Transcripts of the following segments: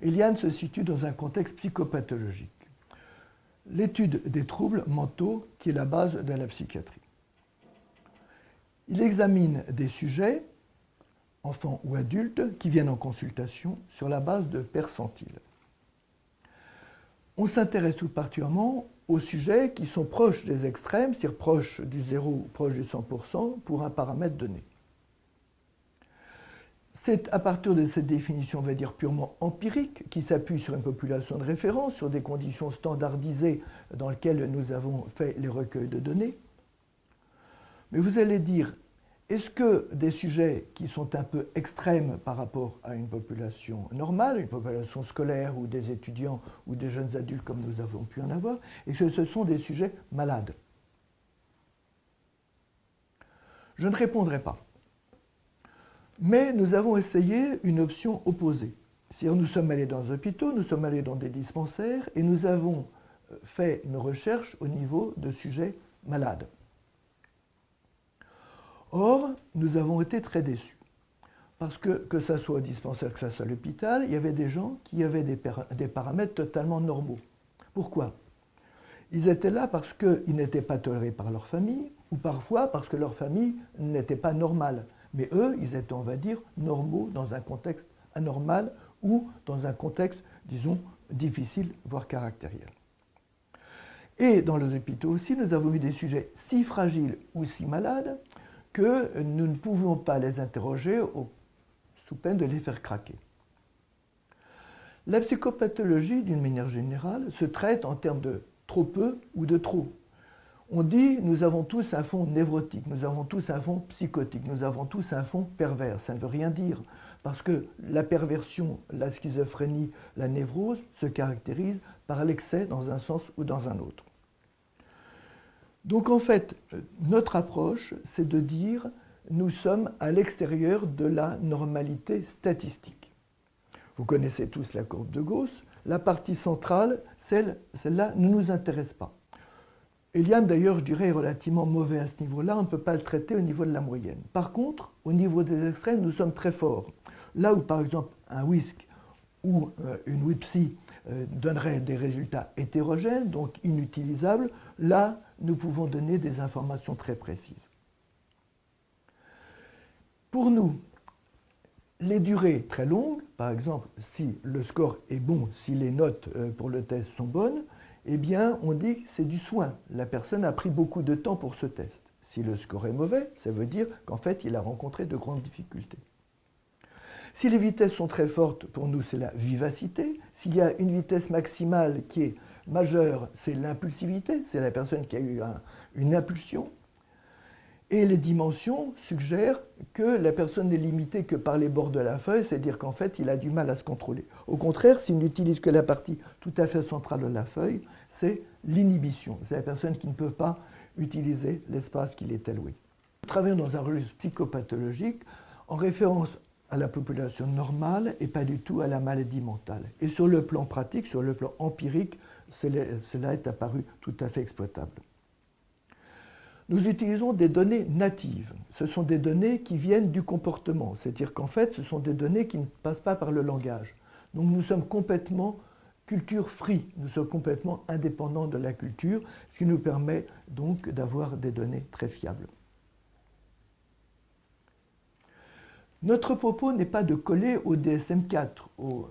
Eliane se situe dans un contexte psychopathologique. L'étude des troubles mentaux qui est la base de la psychiatrie. Il examine des sujets, enfants ou adultes, qui viennent en consultation sur la base de percentiles. On s'intéresse tout particulièrement aux sujets qui sont proches des extrêmes, c'est-à-dire proches du 0 ou proches du 100% pour un paramètre donné. C'est à partir de cette définition, on va dire, purement empirique, qui s'appuie sur une population de référence, sur des conditions standardisées dans lesquelles nous avons fait les recueils de données. Mais vous allez dire, est-ce que des sujets qui sont un peu extrêmes par rapport à une population normale, une population scolaire ou des étudiants ou des jeunes adultes comme nous avons pu en avoir, est-ce que ce sont des sujets malades? Je ne répondrai pas. Mais nous avons essayé une option opposée. C'est-à-dire nous sommes allés dans des hôpitaux, nous sommes allés dans des dispensaires et nous avons fait nos recherches au niveau de sujets malades. Or, nous avons été très déçus. Parce que ce soit au dispensaire, que ce soit à l'hôpital, il y avait des gens qui avaient des paramètres totalement normaux. Pourquoi? Ils étaient là parce qu'ils n'étaient pas tolérés par leur famille, ou parfois parce que leur famille n'était pas normale. Mais eux, ils étaient, on va dire, normaux dans un contexte anormal ou dans un contexte, disons, difficile, voire caractériel. Et dans les hôpitaux aussi, nous avons eu des sujets si fragiles ou si malades que nous ne pouvons pas les interroger sous peine de les faire craquer. La psychopathologie, d'une manière générale, se traite en termes de trop peu ou de trop. On dit nous avons tous un fond névrotique, nous avons tous un fond psychotique, nous avons tous un fond pervers. Ça ne veut rien dire, parce que la perversion, la schizophrénie, la névrose se caractérisent par l'excès dans un sens ou dans un autre. Donc en fait, notre approche, c'est de dire nous sommes à l'extérieur de la normalité statistique. Vous connaissez tous la courbe de Gauss. La partie centrale, celle-là, ne nous intéresse pas. Eliane, d'ailleurs, je dirais, est relativement mauvais à ce niveau-là. On ne peut pas le traiter au niveau de la moyenne. Par contre, au niveau des extrêmes, nous sommes très forts. Là où, par exemple, un WISC ou une WIPSI donnerait des résultats hétérogènes, donc inutilisables, là, nous pouvons donner des informations très précises. Pour nous, les durées très longues, par exemple, si le score est bon, si les notes pour le test sont bonnes, eh bien, on dit que c'est du soin. La personne a pris beaucoup de temps pour ce test. Si le score est mauvais, ça veut dire qu'en fait, il a rencontré de grandes difficultés. Si les vitesses sont très fortes, pour nous, c'est la vivacité. S'il y a une vitesse maximale qui est majeure, c'est l'impulsivité, c'est la personne qui a eu une impulsion. Et les dimensions suggèrent que la personne n'est limitée que par les bords de la feuille, c'est-à-dire qu'en fait, il a du mal à se contrôler. Au contraire, s'il n'utilise que la partie tout à fait centrale de la feuille, c'est l'inhibition. C'est la personne qui ne peut pas utiliser l'espace qui lui est alloué. Nous travaillons dans un registre psychopathologique en référence à la population normale et pas du tout à la maladie mentale. Et sur le plan pratique, sur le plan empirique, cela est apparu tout à fait exploitable. Nous utilisons des données natives. Ce sont des données qui viennent du comportement. C'est-à-dire qu'en fait, ce sont des données qui ne passent pas par le langage. Donc nous sommes complètement culture free. Nous sommes complètement indépendants de la culture, ce qui nous permet donc d'avoir des données très fiables. Notre propos n'est pas de coller au DSM-4, au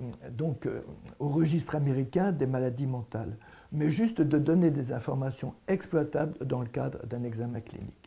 registre américain des maladies mentales, mais juste de donner des informations exploitables dans le cadre d'un examen clinique.